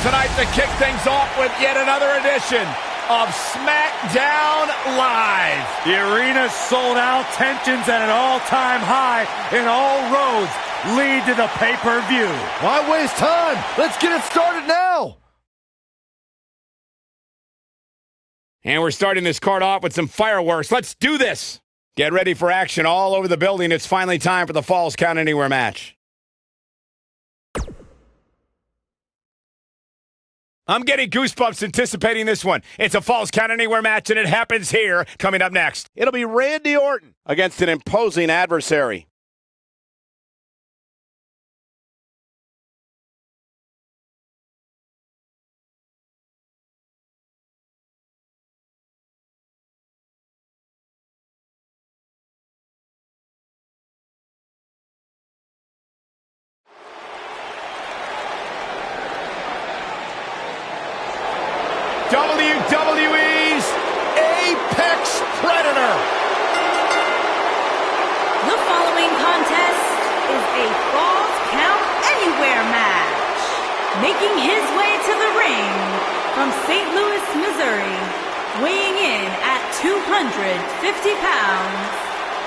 tonight to kick things off with yet another edition of SmackDown Live. The arena's sold out, tensions at an all-time high, and all roads lead to the pay-per-view. Why waste time? Let's get it started now. And we're starting this card off with some fireworks. Let's do this. Get ready for action all over the building. It's finally time for the Falls Count Anywhere match. I'm getting goosebumps anticipating this one. It's a Falls Count Anywhere match, and it happens here. Coming up next, it'll be Randy Orton against an imposing adversary. WWE's Apex Predator. The following contest is a Falls Count Anywhere match. Making his way to the ring from St. Louis, Missouri, weighing in at 250 pounds,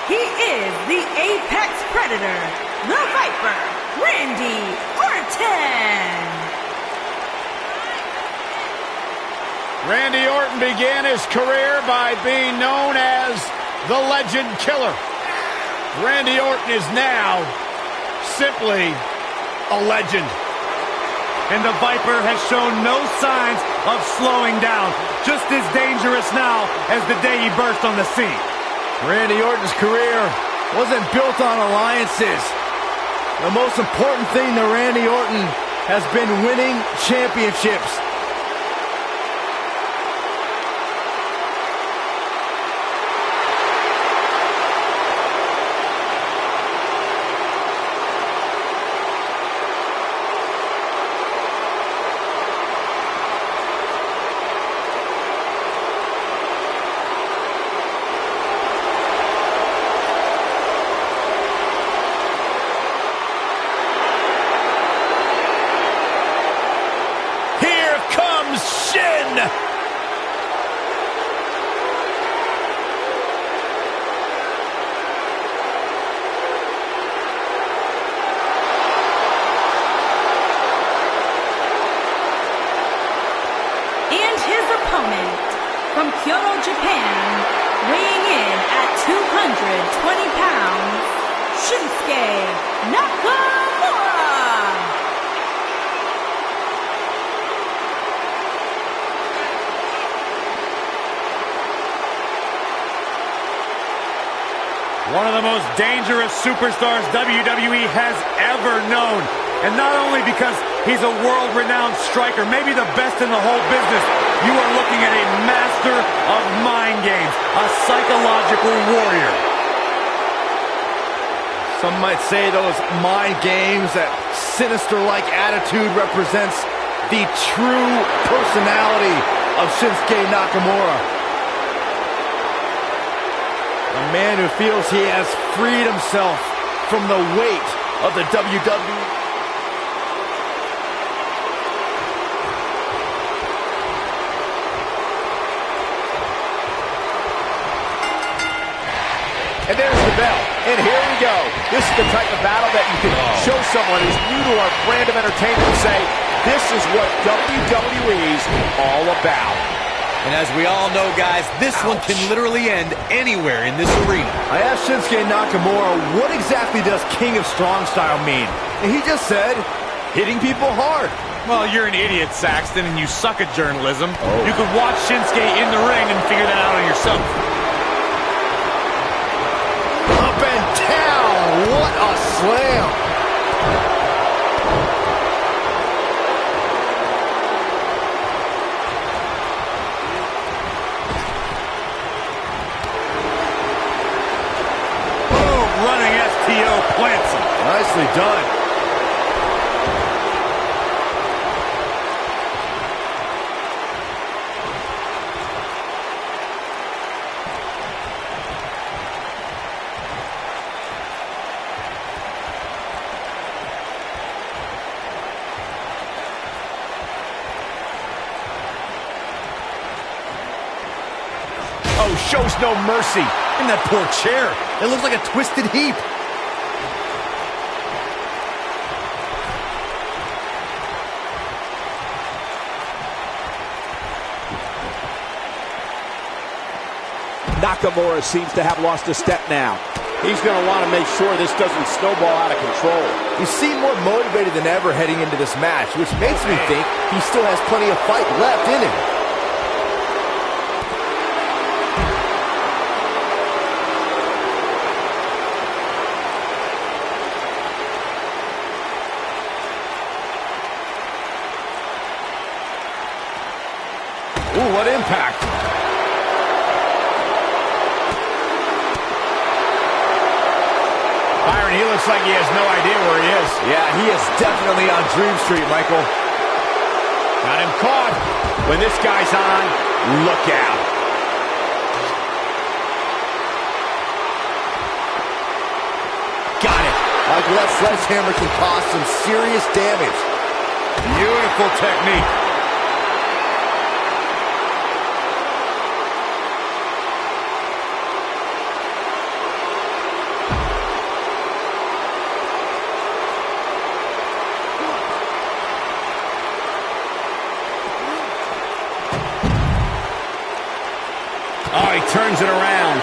he is the Apex Predator, the Viper, Randy Orton. Randy Orton began his career by being known as the Legend Killer. Randy Orton is now simply a legend. And the Viper has shown no signs of slowing down. Just as dangerous now as the day he burst on the scene. Randy Orton's career wasn't built on alliances. The most important thing to Randy Orton has been winning championships. From Kyoto, Japan, weighing in at 220 pounds, Shinsuke Nakamura. One of the most dangerous superstars WWE has ever known. And not only because he's a world-renowned striker, maybe the best in the whole business, you are looking at a master of mind games, a psychological warrior. Some might say those mind games, that sinister-like attitude represents the true personality of Shinsuke Nakamura. A man who feels he has freed himself from the weight of the WWE. And there's the bell. And here we go. This is the type of battle that you can show someone who's new to our brand of entertainment and say, this is what WWE's all about. And as we all know, guys, this one can literally end anywhere in this arena. I asked Shinsuke Nakamura, what exactly does King of Strong Style mean? And he just said, hitting people hard. Well, you're an idiot, Saxton, and you suck at journalism. You could watch Shinsuke in the ring and figure that out on yourself. Up and down, what a slam. Boom, running STO plants him. Nicely done. shows no mercy. And that poor chair. It looks like a twisted heap. Nakamura seems to have lost a step now. He's going to want to make sure this doesn't snowball out of control. He seemed more motivated than ever heading into this match, which makes me think he still has plenty of fight left in him. Ooh, what impact. Byron, he looks like he has no idea where he is. Yeah, he is definitely on Dream Street, Michael. Got him caught. When this guy's on, look out. Got it. Michael, that sledgehammer can cause some serious damage. Beautiful technique. Oh, he turns it around.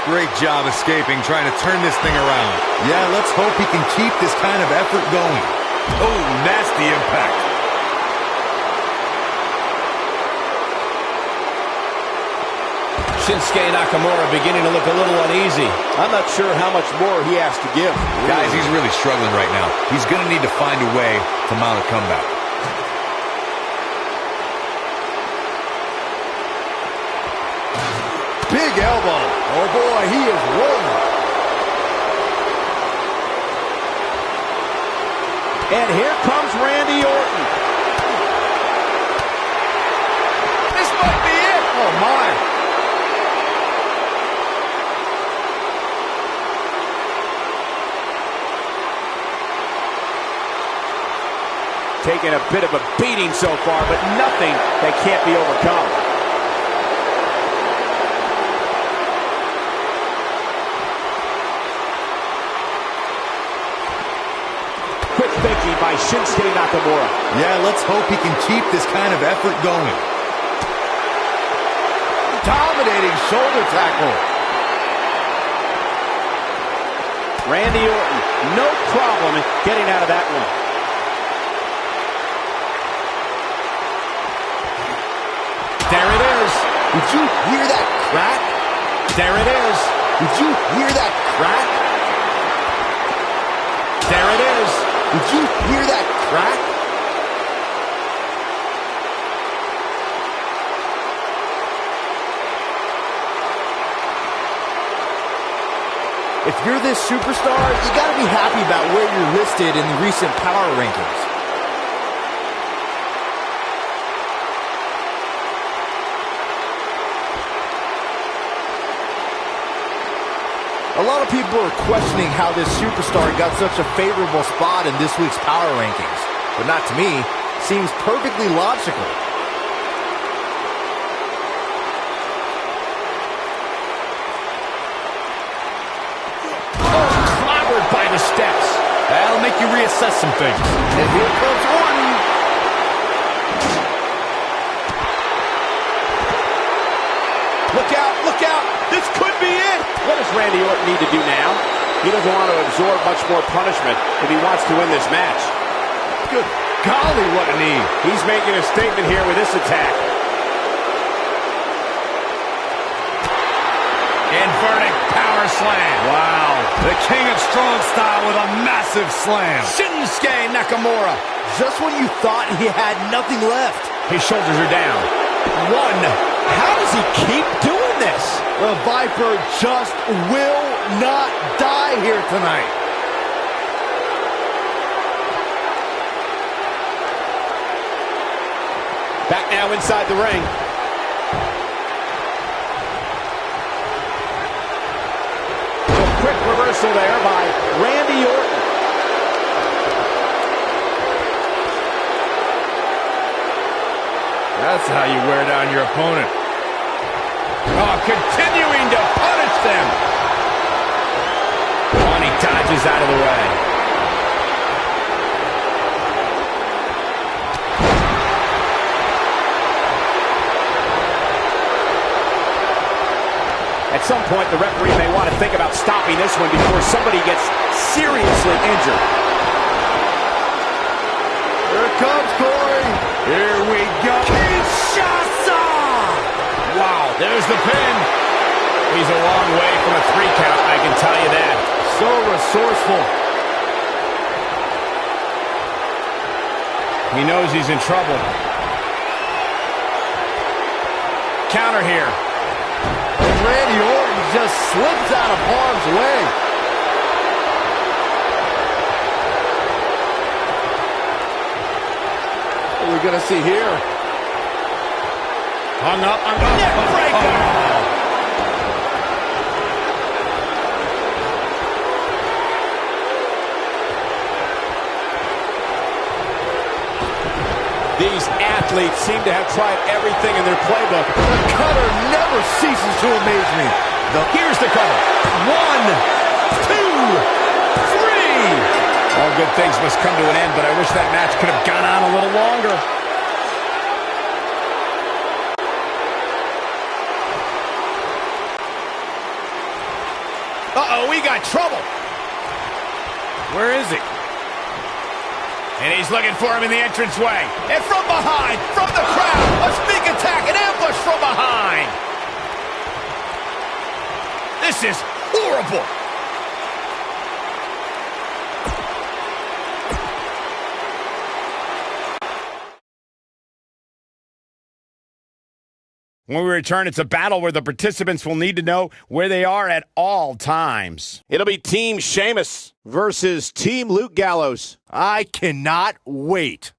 Great job escaping, trying to turn this thing around. Yeah, let's hope he can keep this kind of effort going. Oh, nasty impact. Shinsuke Nakamura beginning to look a little uneasy. I'm not sure how much more he has to give. Guys, he's really struggling right now. He's going to need to find a way to mount a comeback. Big elbow. Oh boy, he is rolling. And here comes Randy Orton. This might be it. Oh my. Taking a bit of a beating so far, but nothing that can't be overcome. Quick thinking by Shinsuke Nakamura. Yeah, let's hope he can keep this kind of effort going. Dominating shoulder tackle. Randy Orton, no problem in getting out of that one. There it is. Did you hear that crack? There it is. Did you hear that crack? There it is. Did you hear that crack? If you're this superstar, you gotta be happy about where you're listed in the recent power rankings. A lot of people are questioning how this superstar got such a favorable spot in this week's power rankings. But not to me. Seems perfectly logical. Oh, clobbered by the steps. That'll make you reassess some things. And here comes Orton. Look out, look out. This could be it. What does Randy Orton need to do now? He doesn't want to absorb much more punishment if he wants to win this match. Good golly, what a knee. He's making a statement here with this attack. Inverted power slam. Wow. The king of strong style with a massive slam. Shinsuke Nakamura. Just when you thought he had nothing left. His shoulders are down. One. How does he keep doing this? The Viper just will not die here tonight. Back now inside the ring. reversal there by Randy Orton. That's how you wear down your opponent. Oh, continuing to punish them. Oh, and he dodges out of the way. At some point, the referee may want to think about stopping this one before somebody gets seriously injured. Here it comes, Corey. Here we go. Kinshasa! Wow, there's the pin. He's a long way from a 3 count, I can tell you that. So resourceful. He knows he's in trouble. Counter here. And Randy Orton just slips out of harm's way. What are we going to see here? Hung up. Neck breaker! These athletes seem to have tried everything in their playbook. The cutter never ceases to amaze me. Here's the cover. 1, 2, 3. All good things must come to an end, but I wish that match could have gone on a little longer. Uh-oh, we got trouble. Where is he? And he's looking for him in the entranceway. And from behind, from the crowd, a sneak attack, an ambush from behind. This is horrible. When we return, it's a battle where the participants will need to know where they are at all times. It'll be Team Sheamus versus Team Luke Gallows. I cannot wait.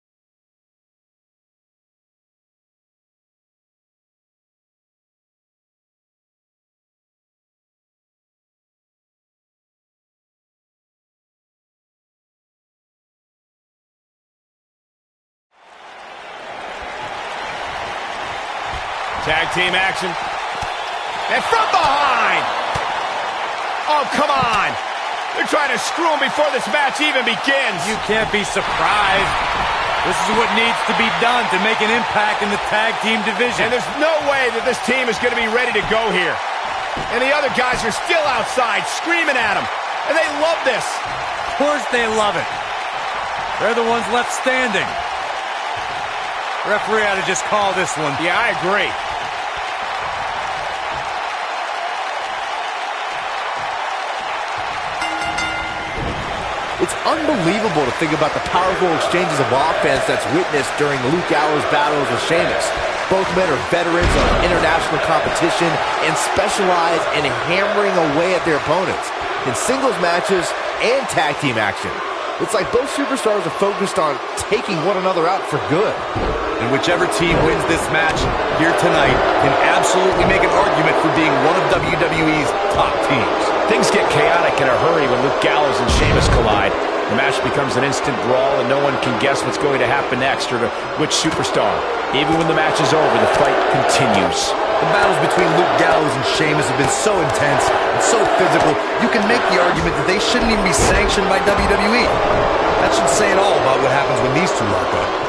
Tag team action. And from behind. Oh, come on. They're trying to screw him before this match even begins. You can't be surprised. This is what needs to be done to make an impact in the tag team division. And there's no way that this team is going to be ready to go here. And the other guys are still outside screaming at him. And they love this. Of course they love it. They're the ones left standing. Referee ought to just call this one. Yeah, I agree. It's unbelievable to think about the powerful exchanges of offense that's witnessed during Luke Gallows' battles with Sheamus. Both men are veterans of international competition and specialize in hammering away at their opponents in singles matches and tag team action. It's like both superstars are focused on taking one another out for good. And whichever team wins this match here tonight can absolutely make an argument for being one of WWE's top teams. Things get chaotic in a hurry when Luke Gallows and Sheamus collide. The match becomes an instant brawl and no one can guess what's going to happen next or to which superstar. Even when the match is over, the fight continues. The battles between Luke Gallows and Sheamus have been so intense and so physical, you can make the argument that they shouldn't even be sanctioned by WWE. That should say it all about what happens when these two lock up.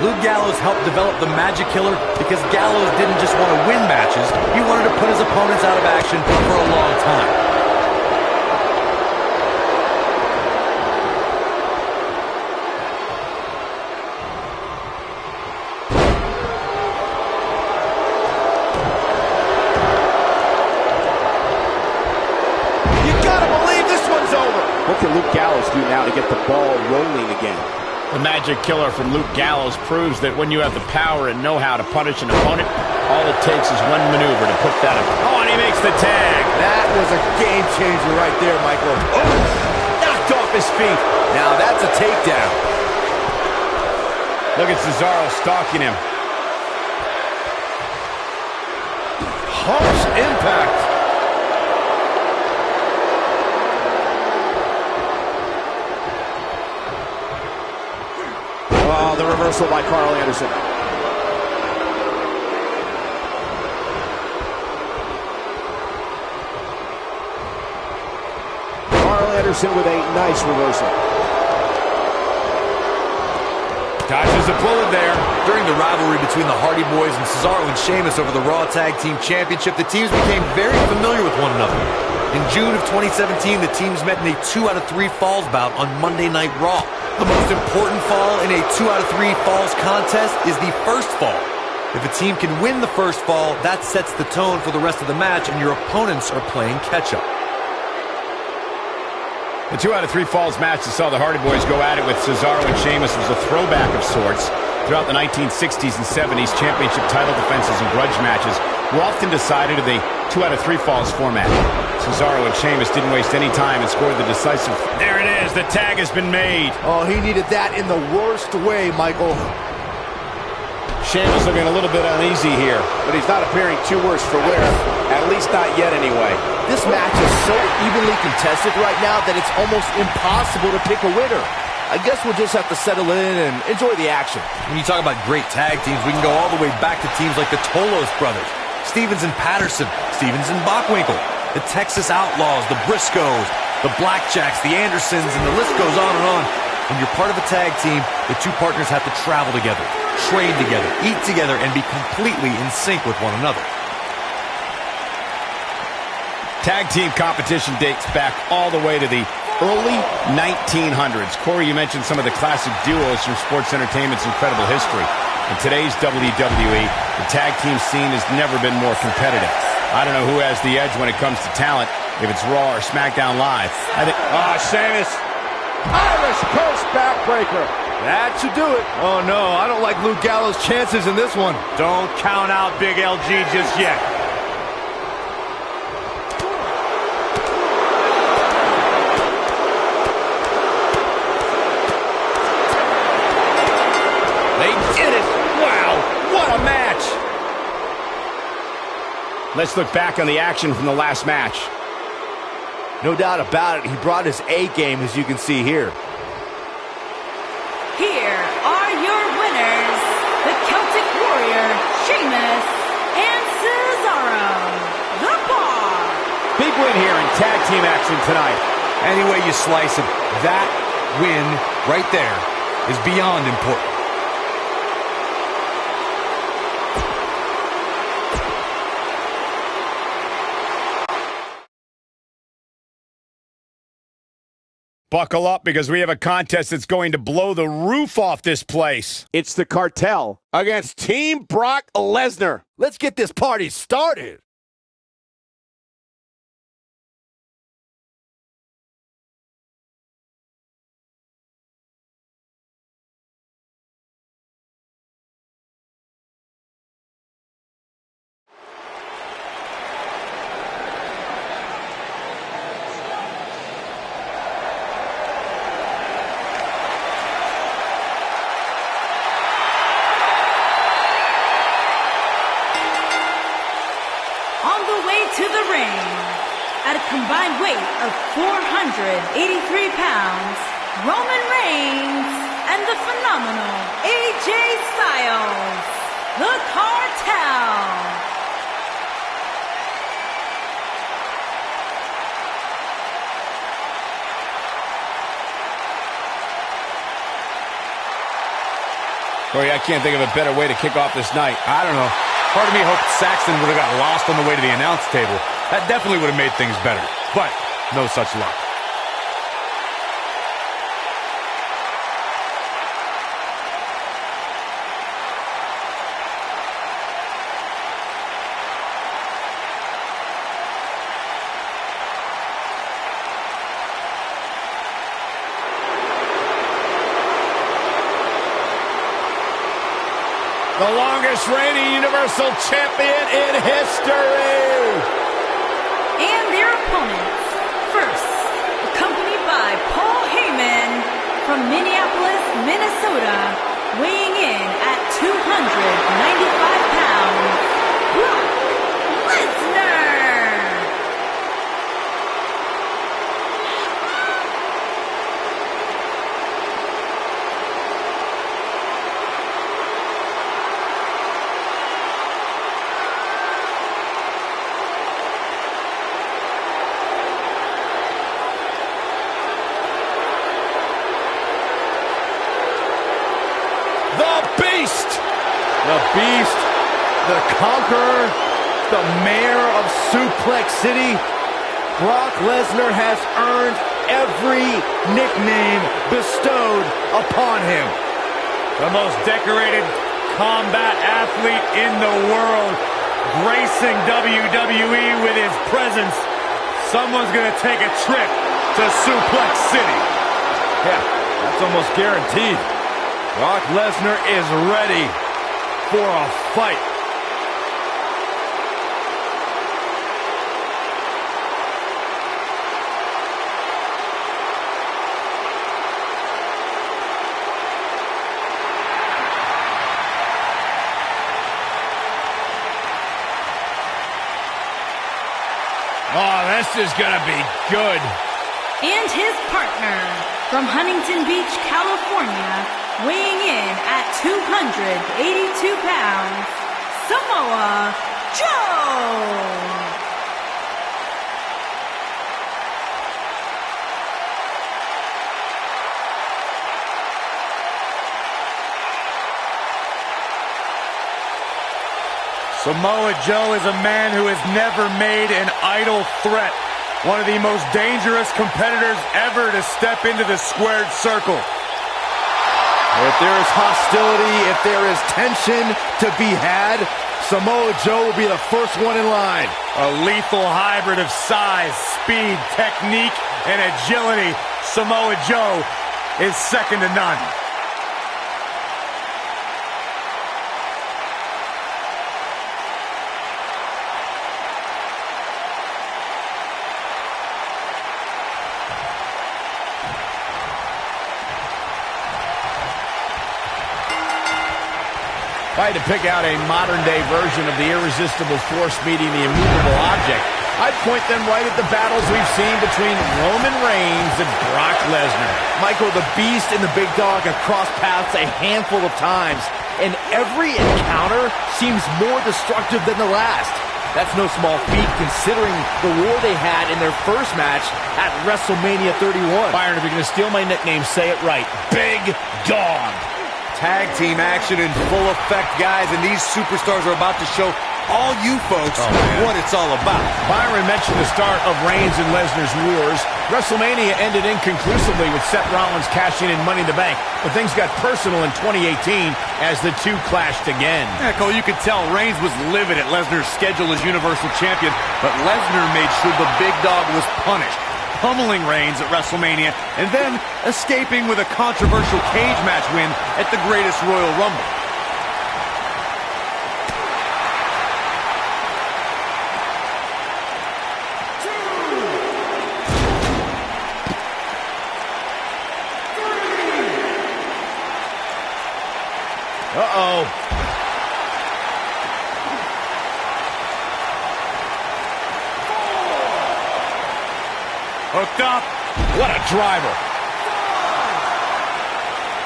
Luke Gallows helped develop the Magic Killer because Gallows didn't just want to win matches, he wanted to put his opponents out of action for a long time. You gotta believe this one's over. What can Luke Gallows do now to get the ball rolling again? The magic killer from Luke Gallows proves that when you have the power and know-how to punish an opponent, all it takes is one maneuver to put that up. Oh, and he makes the tag. That was a game changer right there, Michael. Oh, knocked off his feet. Now that's a takedown. Look at Cesaro stalking him. Harsh impact. Oh, the reversal by Karl Anderson. Karl Anderson with a nice reversal. Dodges a bullet there. During the rivalry between the Hardy Boys and Cesaro and Sheamus over the Raw Tag Team Championship, the teams became very familiar with one another. In June of 2017, the teams met in a 2 out of 3 falls bout on Monday Night Raw. The most important fall in a 2 out of 3 falls contest is the first fall. If a team can win the first fall, that sets the tone for the rest of the match, and your opponents are playing catch-up. The 2 out of 3 falls match that saw the Hardy Boys go at it with Cesaro and Sheamus was a throwback of sorts. Throughout the 1960s and 70s, championship title defenses and grudge matches were often decided in the 2 out of 3 falls format. Cesaro and Sheamus didn't waste any time and scored the decisive. There it is. The tag has been made. Oh, he needed that in the worst way, Michael. Sheamus looking a little bit uneasy here, but he's not appearing too worse for wear. At least not yet, anyway. This match is so evenly contested right now that it's almost impossible to pick a winner. I guess we'll just have to settle in and enjoy the action. When you talk about great tag teams, we can go all the way back to teams like the Tolos brothers, Stevens and Patterson, Stevens and Bockwinkel, the Texas Outlaws, the Briscoes, the Blackjacks, the Andersons, and the list goes on and on. When you're part of a tag team, the two partners have to travel together, train together, eat together, and be completely in sync with one another. Tag team competition dates back all the way to the early 1900s. Corey, you mentioned some of the classic duos from sports entertainment's incredible history. In today's WWE, the tag team scene has never been more competitive. I don't know who has the edge when it comes to talent, if it's Raw or SmackDown Live. I think, Sheamus. Irish Coast backbreaker. That should do it. Oh, no, I don't like Luke Gallows' chances in this one. Don't count out Big LG just yet. They did it! Wow, what a match! Let's look back on the action from the last match. No doubt about it, he brought his A game, as you can see here. Here are your winners, the Celtic Warrior, Sheamus, and Cesaro, The Bar. Big win here in tag team action tonight. Any way you slice it, that win right there is beyond important. Buckle up, because we have a contest that's going to blow the roof off this place. It's the Cartel against Team Brock Lesnar. Let's get this party started. To the ring, at a combined weight of 483 pounds, Roman Reigns and the phenomenal AJ Styles, the Cartel. Corey, I can't think of a better way to kick off this night. I don't know. Part of me hoped Saxton would have got lost on the way to the announce table. That definitely would have made things better. But no such luck. The longest reigning Universal Champion in history. And their opponents. First, accompanied by Paul Haymen from Minneapolis, Minnesota, weighing in at 295 pounds, Brock Lesnar. The Beast, the Conqueror, the Mayor of Suplex City, Brock Lesnar has earned every nickname bestowed upon him. The most decorated combat athlete in the world, gracing WWE with his presence. Someone's going to take a trip to Suplex City. Yeah, that's almost guaranteed. Brock Lesnar is ready for a fight. Oh, this is gonna be good. And his partner from Huntington Beach, California, weighing in at 282 pounds, Samoa Joe. Samoa Joe is a man who has never made an idle threat. One of the most dangerous competitors ever to step into the squared circle. If there is hostility, if there is tension to be had, Samoa Joe will be the first one in line. A lethal hybrid of size, speed, technique, and agility. Samoa Joe is second to none. If I had to pick out a modern-day version of the irresistible force meeting the immovable object, I'd point them right at the battles we've seen between Roman Reigns and Brock Lesnar. Michael, the Beast and the Big Dog have crossed paths a handful of times, and every encounter seems more destructive than the last. That's no small feat considering the war they had in their first match at WrestleMania 31. Byron, if you're going to steal my nickname, say it right. Big Dog. Tag team action in full effect, guys, and these superstars are about to show all you folks what it's all about. Byron mentioned the start of Reigns and Lesnar's wars. WrestleMania ended inconclusively with Seth Rollins cashing in Money in the Bank, but things got personal in 2018 as the two clashed again. Yeah, Cole, you could tell Reigns was livid at Lesnar's schedule as Universal Champion, but Lesnar made sure the Big Dog was punished, pummeling Reigns at WrestleMania, and then escaping with a controversial cage match win at the Greatest Royal Rumble. Uh-oh. Hooked up. What a driver.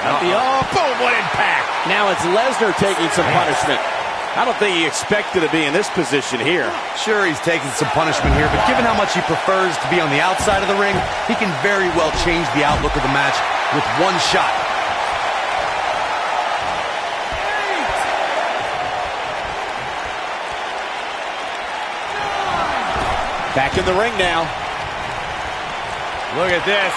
Boom, what impact. Now it's Lesnar taking some punishment. I don't think he expected to be in this position here. Sure, he's taking some punishment here, but given how much he prefers to be on the outside of the ring, he can very well change the outlook of the match with one shot. Back in the ring now. Look at this.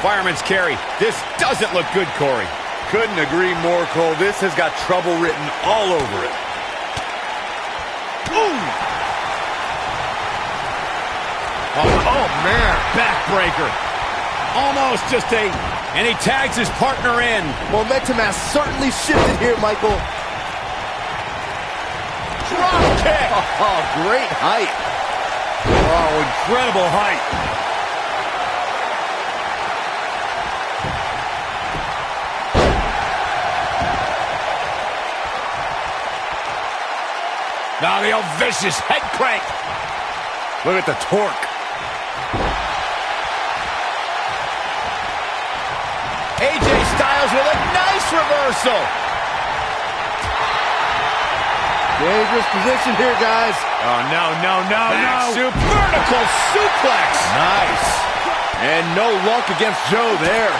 Fireman's carry. This doesn't look good, Corey. Couldn't agree more, Cole. This has got trouble written all over it. Boom! Oh, man. Backbreaker. Almost just a And he tags his partner in. Momentum has certainly shifted here, Michael. Drop kick. Oh, great height. Oh, incredible height. Now the old vicious head crank. Look at the torque. AJ Styles with a nice reversal. Dangerous position here, guys. Oh, no. Vertical suplex. Nice. And no luck against Joe there.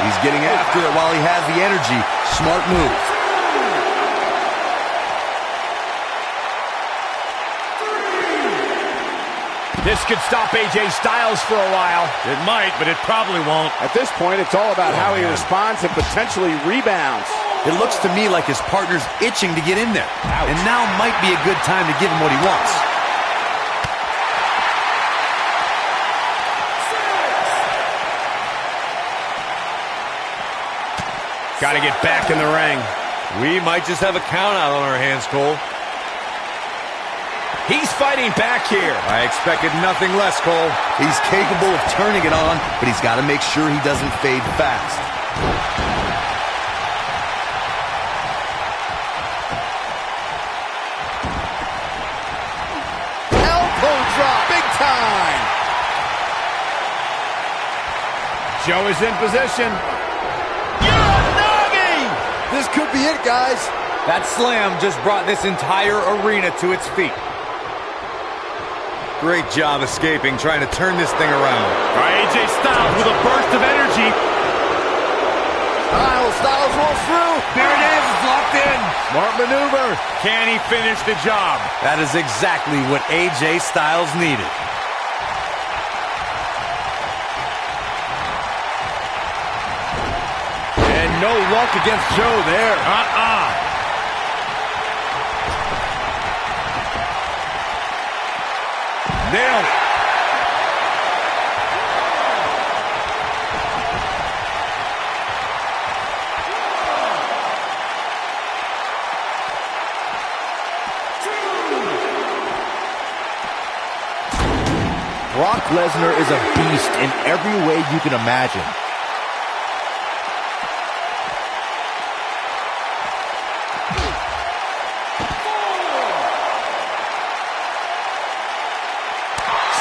He's getting after it while he has the energy. Smart move. This could stop AJ Styles for a while. It might, but it probably won't. At this point, it's all about how he responds and potentially rebounds. It looks to me like his partner's itching to get in there. Ouch. And now might be a good time to give him what he wants. Got to get back in the ring. We might just have a count out on our hands, Cole. He's fighting back here. I expected nothing less, Cole. He's capable of turning it on, but he's got to make sure he doesn't fade fast. Elbow drop. Big time. Joe is in position. Uranagi! This could be it, guys. That slam just brought this entire arena to its feet. Great job escaping, trying to turn this thing around. All right, AJ Styles with a burst of energy. Styles rolls through. There it is, it's locked in. Smart maneuver. Can he finish the job? That is exactly what AJ Styles needed. And no luck against Joe there. Nailed it. Brock Lesnar is a beast in every way you can imagine.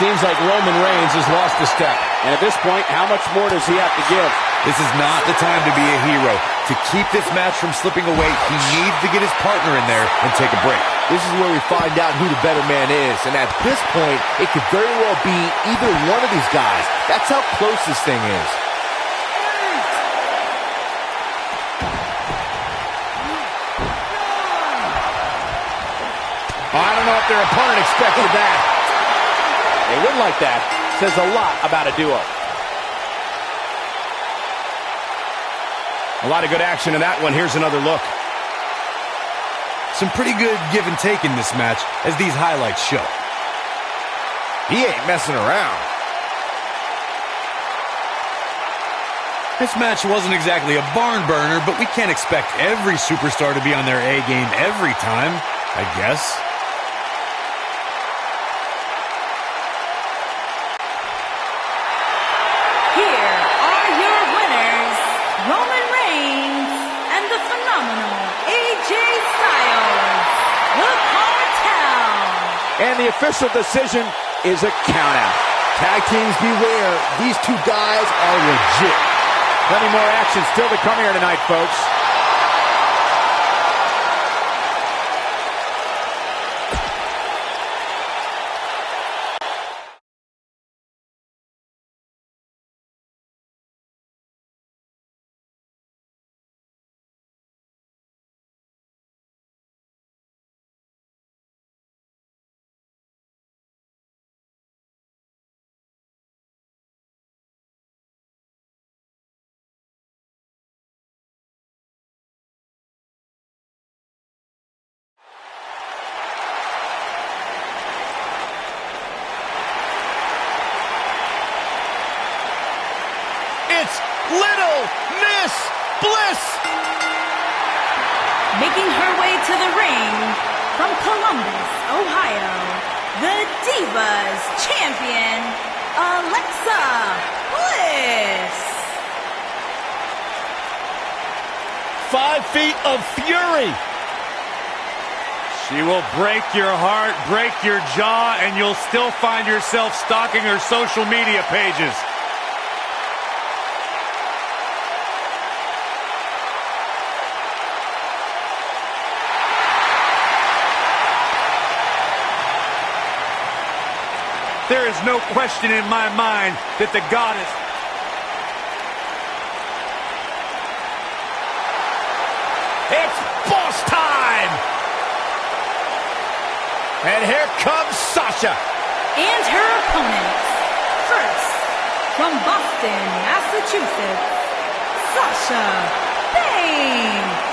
Seems like Roman Reigns has lost a step. And at this point, how much more does he have to give? This is not the time to be a hero. To keep this match from slipping away, he needs to get his partner in there and take a break. This is where we find out who the better man is. And at this point, it could very well be either one of these guys. That's how close this thing is. I don't know if their opponent expected that. They win like that. Says a lot about a duo. A lot of good action in that one. Here's another look. Some pretty good give and take in this match, as these highlights show. He ain't messing around. This match wasn't exactly a barn burner, but we can't expect every superstar to be on their A game every time, I guess. Here are your winners, Roman Reigns and the phenomenal AJ Styles, the Cartel. And the official decision is a countout. Tag teams beware. These two guys are legit. Plenty more action still to come here tonight, folks. Little Miss Bliss. Making her way to the ring from Columbus, Ohio, the Divas Champion, Alexa Bliss. 5 feet of fury. She will break your heart, break your jaw, and you'll still find yourself stalking her social media pages. There is no question in my mind that the goddess... It's boss time! And here comes Sasha. And her opponents. First, from Boston, Massachusetts, Sasha Banks.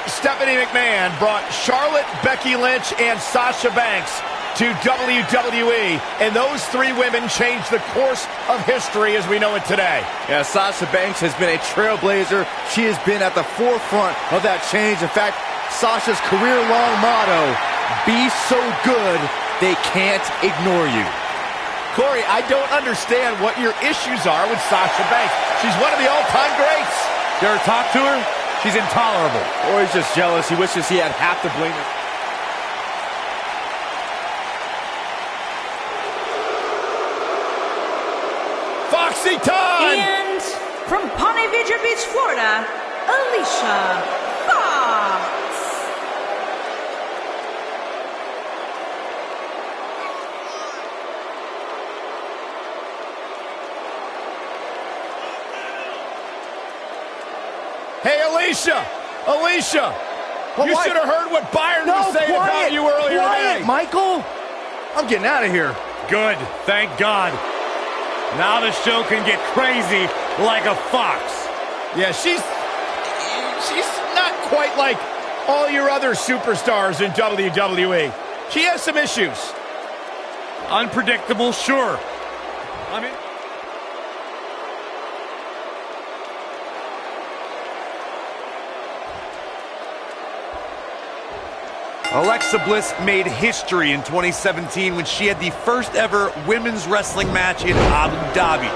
Stephanie McMahon brought Charlotte, Becky Lynch, and Sasha Banks to WWE, and those 3 women changed the course of history as we know it today. Yeah, Sasha Banks has been a trailblazer. She has been at the forefront of that change. In fact, Sasha's career-long motto, be so good, they can't ignore you. Corey, I don't understand what your issues are with Sasha Banks. She's one of the all-time greats. You ever talk to her? She's intolerable. Or he's just jealous. He wishes he had half the blame. Foxy time! And from Ponte Vedra Beach, Florida, Alicia Fox. Hey, Alicia! Alicia! You should have heard what Byron was saying about you earlier today. Michael! I'm getting out of here. Good, thank God. Now the show can get crazy like a fox. Yeah, she's not quite like all your other superstars in WWE. She has some issues. Unpredictable, sure. I mean... Alexa Bliss made history in 2017 when she had the first ever women's wrestling match in Abu Dhabi.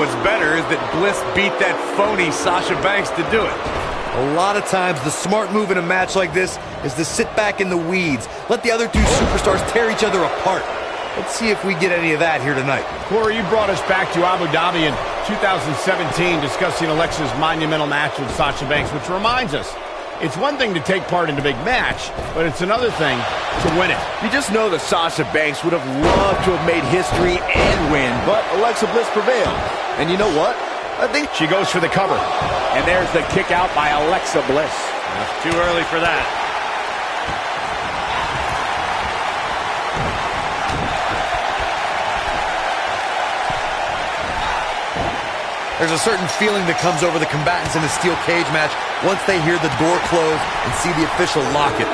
What's better is that Bliss beat that phony Sasha Banks to do it. A lot of times, the smart move in a match like this is to sit back in the weeds. Let the other 2 superstars tear each other apart. Let's see if we get any of that here tonight. Corey, you brought us back to Abu Dhabi in 2017 discussing Alexa's monumental match with Sasha Banks, which reminds us, it's one thing to take part in a big match, but it's another thing to win it. You just know that Sasha Banks would have loved to have made history and win, but Alexa Bliss prevailed. And you know what? I think she goes for the cover. And there's the kick out by Alexa Bliss. Too early for that. There's a certain feeling that comes over the combatants in a steel cage match once they hear the door close and see the official lock it.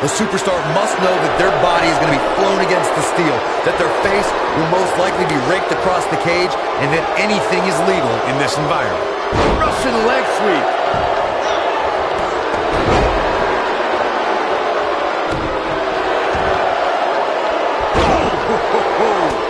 A superstar must know that their body is going to be flown against the steel, that their face will most likely be raked across the cage, and that anything is legal in this environment. Russian leg sweep.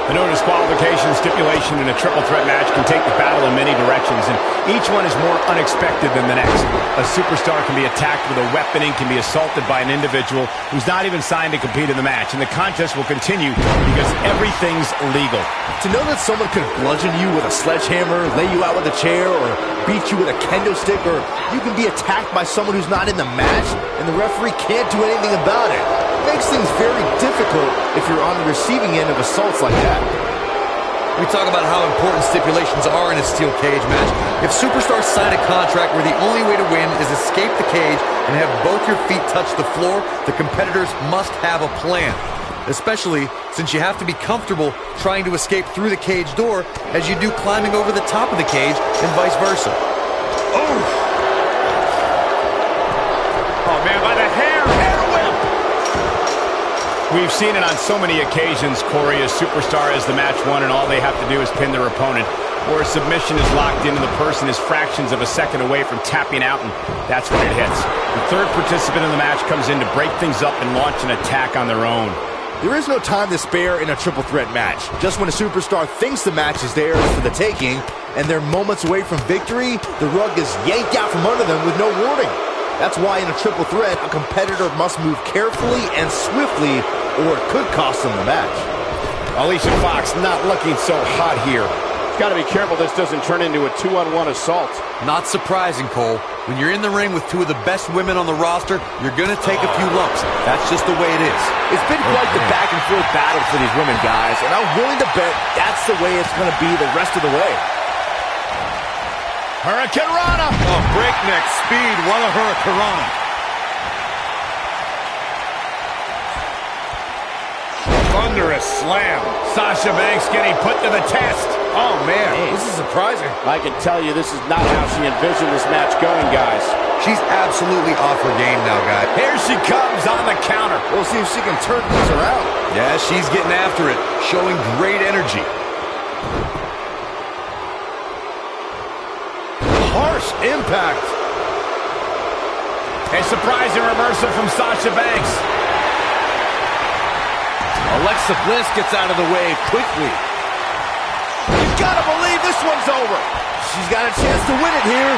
A no disqualification stipulation in a triple threat match can take the battle in many directions, and each one is more unexpected than the next. A superstar can be attacked with a weapon and can be assaulted by an individual who's not even signed to compete in the match, and the contest will continue because everything's legal. to know that someone could bludgeon you with a sledgehammer, lay you out with a chair, or beat you with a kendo stick, or you can be attacked by someone who's not in the match, and the referee can't do anything about it. Makes things very difficult if you're on the receiving end of assaults like that. We talk about how important stipulations are in a steel cage match. If superstars sign a contract where the only way to win is escape the cage and have both your feet touch the floor, the competitors must have a plan. Especially since you have to be comfortable trying to escape through the cage door as you do climbing over the top of the cage and vice versa. Oh! Oh man, by the hair! Hair whip! We've seen it on so many occasions, Corey. A superstar is the match won, and all they have to do is pin their opponent. Or a submission is locked in, and the person is fractions of a second away from tapping out, and that's when it hits. The third participant in the match comes in to break things up and launch an attack on their own. There is no time to spare in a triple threat match. Just when a superstar thinks the match is theirs for the taking, and they're moments away from victory, the rug is yanked out from under them with no warning. That's why in a triple threat, a competitor must move carefully and swiftly, or it could cost them the match. Alicia Fox not looking so hot here. Got to be careful this doesn't turn into a 2-on-1 assault. Not surprising, Cole. When you're in the ring with two of the best women on the roster, you're going to take a few lumps. That's just the way it is. It's been quite the back and forth battle for these women, guys, and I'm willing to bet that's the way it's going to be the rest of the way. Hurricane Rana! Oh, breakneck speed. What a Hurricane Rana. Thunderous slam. Sasha Banks getting put to the test. Oh, man, this is surprising. I can tell you this is not how she envisioned this match going, guys. She's absolutely off her game now, guys. Here she comes on the counter. We'll see if she can turn things around. Yeah, she's getting after it, showing great energy. Harsh impact. A surprising reversal from Sasha Banks. Alexa Bliss gets out of the way quickly. You've got to believe this one's over. She's got a chance to win it here.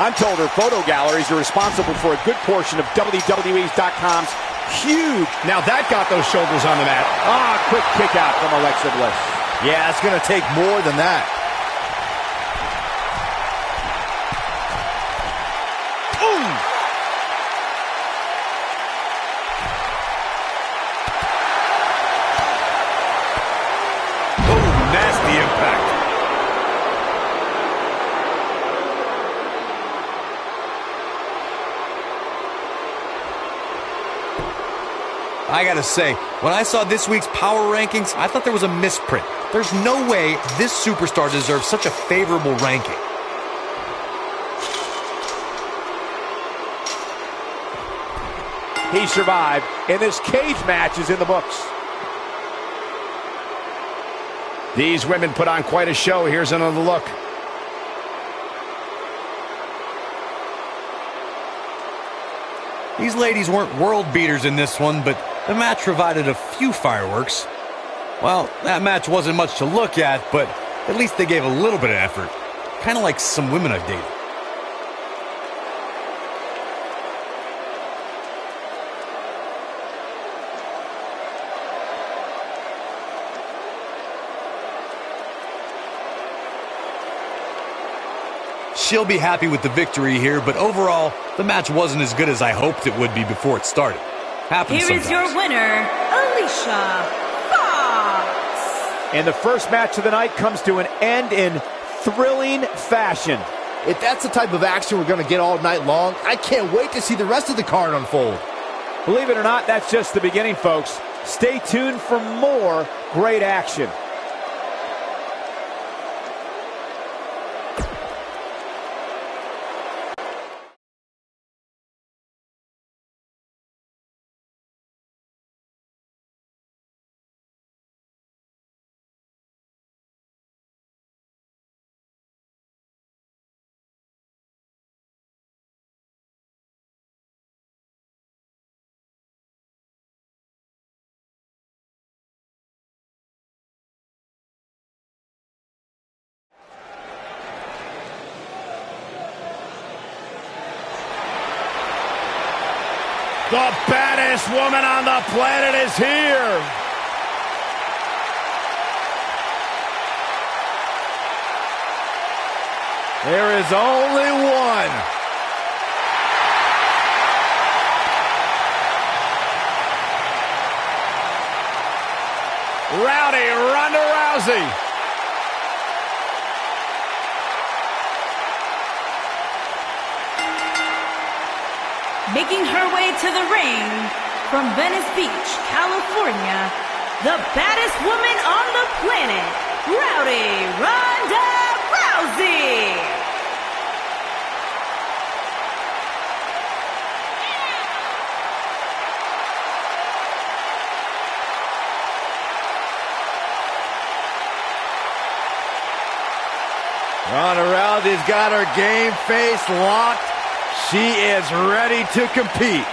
I'm told her photo galleries are responsible for a good portion of WWE's.com's huge. Now that got those shoulders on the mat. Quick kick out from Alexa Bliss. Yeah, it's going to take more than that. Nasty impact. I gotta say, when I saw this week's power rankings, I thought there was a misprint. There's no way this superstar deserves such a favorable ranking. He survived, and this cage match is in the books. These women put on quite a show. Here's another look. These ladies weren't world beaters in this one, but the match provided a few fireworks. Well, that match wasn't much to look at, but at least they gave a little bit of effort. Kind of like some women I've dated. She'll be happy with the victory here, but overall, the match wasn't as good as I hoped it would be before it started. Happens Here is sometimes. your winner, Alicia Fox. And the first match of the night comes to an end in thrilling fashion. If that's the type of action we're going to get all night long, I can't wait to see the rest of the card unfold. Believe it or not, that's just the beginning, folks. Stay tuned for more great action. The baddest woman on the planet is here. There is only one. Rowdy Ronda Rousey. Making her way to the ring from Venice Beach, California, the baddest woman on the planet, Rowdy Ronda Rousey. Rousey. Ronda Rousey's got her game face locked. She is ready to compete.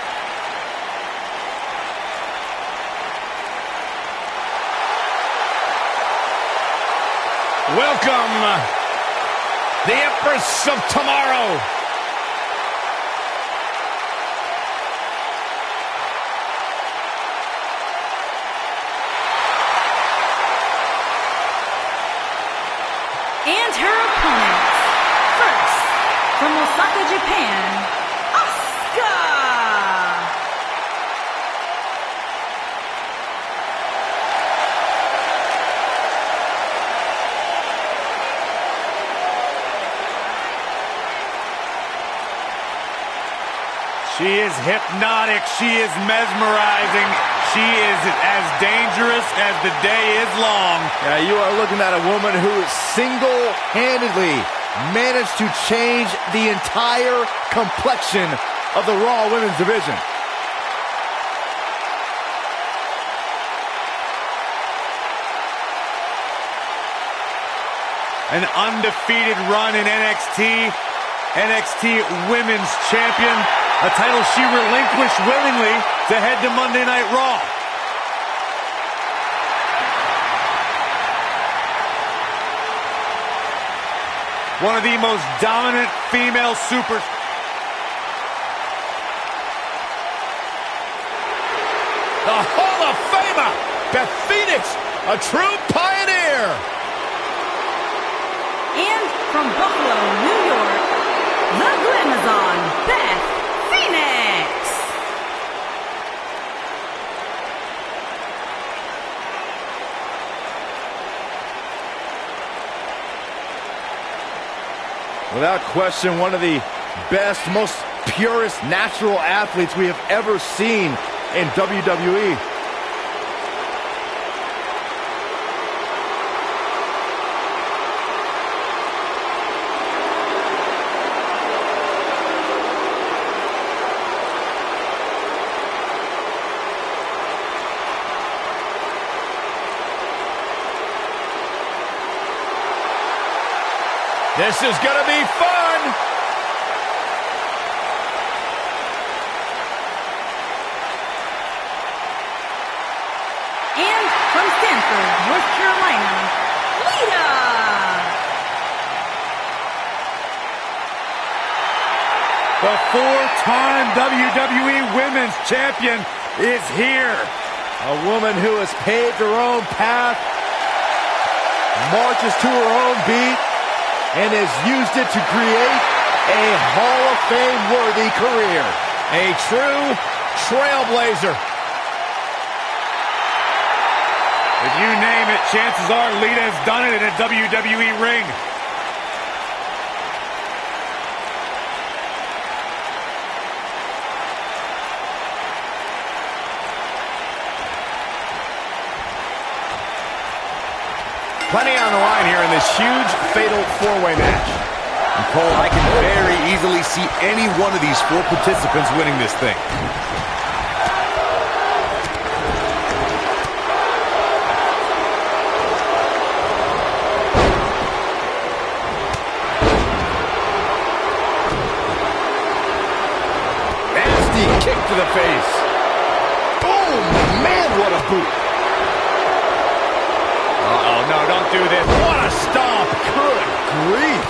Welcome, the Empress of Tomorrow. And her opponents. First, from Osaka, Japan, Asuka. She is hypnotic. She is mesmerizing. She is as dangerous as the day is long. Yeah, you are looking at a woman who single-handedly managed to change the entire complexion of the Raw Women's division. An undefeated run in NXT. NXT Women's Champion. A title she relinquished willingly to head to Monday Night Raw. One of the most dominant female super... The Hall of Famer, Beth Phoenix, a true pioneer. And from Buffalo, New York, the Glamazon, Beth Phoenix. Without question, one of the best, most purest natural athletes we have ever seen in WWE. This is going to be fun. And from Stanford, North Carolina, Lita. The four-time WWE Women's Champion is here. A woman who has paved her own path, marches to her own beat, and has used it to create a Hall of Fame-worthy career. A true trailblazer. If you name it, chances are Lita has done it in a WWE ring. Plenty on the line here in this huge, fatal four-way match. And Cole, I can very easily see any one of these four participants winning this thing. Nasty kick to the face. Boom! Man, what a boot. Uh-oh, no, don't do this. What a stomp. Good grief.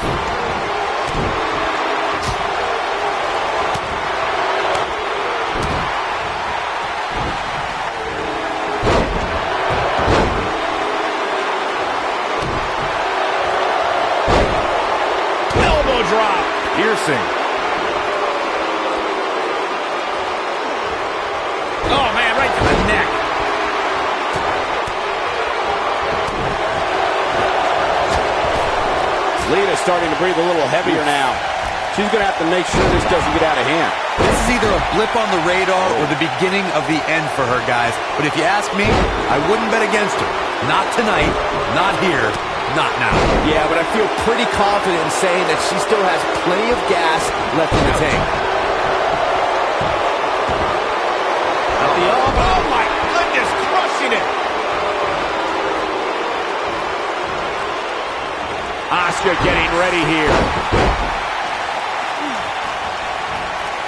Elbow drop. Piercing. Oh, man, right to the neck. Lita's starting to breathe a little heavier now. She's going to have to make sure this doesn't get out of hand. This is either a blip on the radar or the beginning of the end for her, guys. But if you ask me, I wouldn't bet against her. Not tonight, not here, Not now. Yeah, but I feel pretty confident in saying that she still has plenty of gas left in the tank. At the elbow. Oh, my goodness, crushing it. Asuka getting ready here.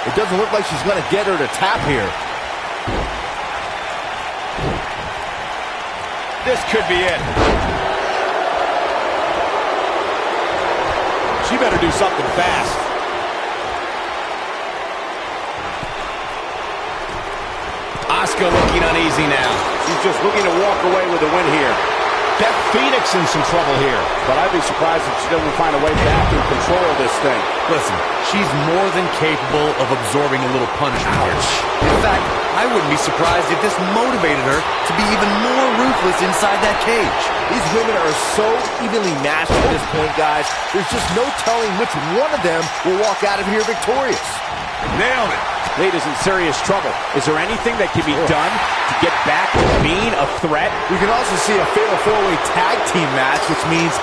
It doesn't look like she's going to get her to tap here. This could be it. She better do something fast. Asuka looking uneasy now. She's just looking to walk away with a win here. Beth Phoenix in some trouble here. But I'd be surprised if she doesn't find a way back in control of this thing. Listen, she's more than capable of absorbing a little punishment here. In fact, I wouldn't be surprised if this motivated her to be even more ruthless inside that cage. These women are so evenly matched at this point, guys. There's just no telling which one of them will walk out of here victorious. Nailed it. Lita's in serious trouble. Is there anything that can be done to get back to being a threat? We can also see a fatal four-way tag team match, which means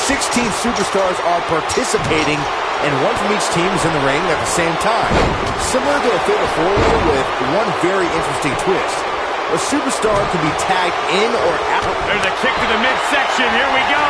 16 superstars are participating, and one from each team is in the ring at the same time. Similar to a fatal four-way with one very interesting twist. A superstar can be tagged in or out. There's a kick to the midsection. Here we go.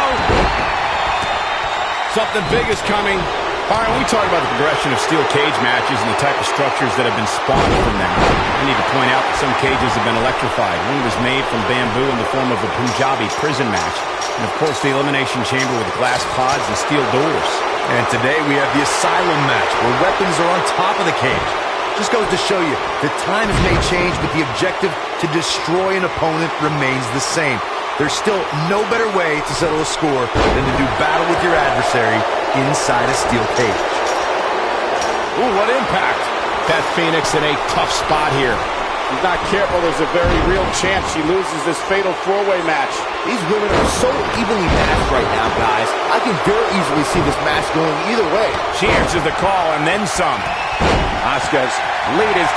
Something big is coming. All right, we talked about the progression of steel cage matches and the type of structures that have been spawned from them. I need to point out that some cages have been electrified. One was made from bamboo in the form of a Punjabi prison match. And, of course, the Elimination Chamber with glass pods and steel doors. And today we have the Asylum match, where weapons are on top of the cage. Just goes to show you that times may change, but the objective to destroy an opponent remains the same. There's still no better way to settle a score than to do battle with your adversary inside a steel cage. Ooh, what impact. Beth Phoenix in a tough spot here. She's not careful, there's a very real chance she loses this fatal four-way match. These women are so evenly matched right now, guys. I can very easily see this match going either way. She answers the call and then some. Asuka's lead is...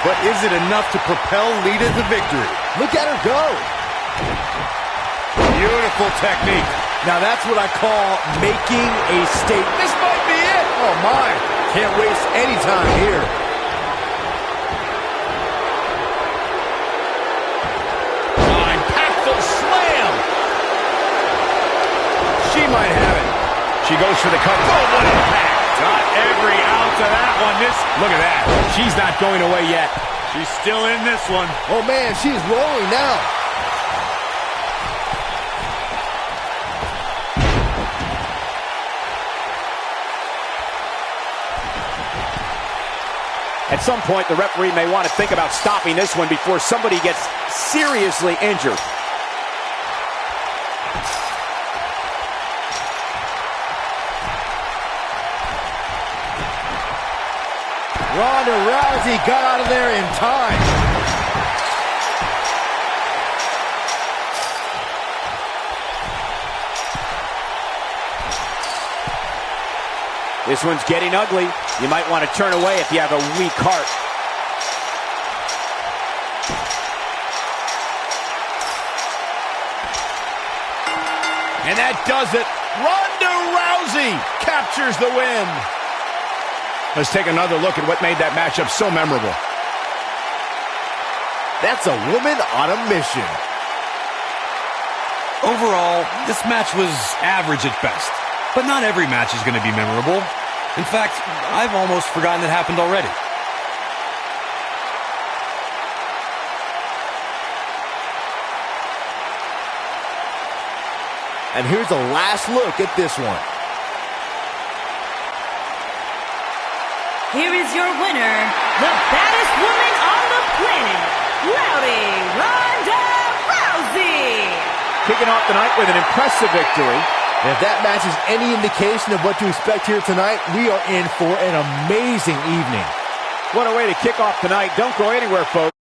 But is it enough to propel Lita to victory? Look at her go. Beautiful technique. Now that's what I call making a statement. This might be it. Oh my, can't waste any time here. Impactful slam. She might have it. She goes for the cover. Oh, what impact. Got every ounce of that one. Look at that. She's not going away yet. She's still in this one. Oh man, she's rolling now. At some point, the referee may want to think about stopping this one before somebody gets seriously injured. Ronda Rousey got out of there in time. This one's getting ugly. You might want to turn away if you have a weak heart. And that does it. Ronda Rousey captures the win. Let's take another look at what made that matchup so memorable. That's a woman on a mission. Overall, this match was average at best. But not every match is going to be memorable. In fact, I've almost forgotten it happened already. And here's a last look at this one. Here is your winner, the baddest woman on the planet, Rowdy Ronda Rousey. Kicking off the night with an impressive victory. And if that match is any indication of what to expect here tonight, we are in for an amazing evening. What a way to kick off tonight. Don't go anywhere, folks.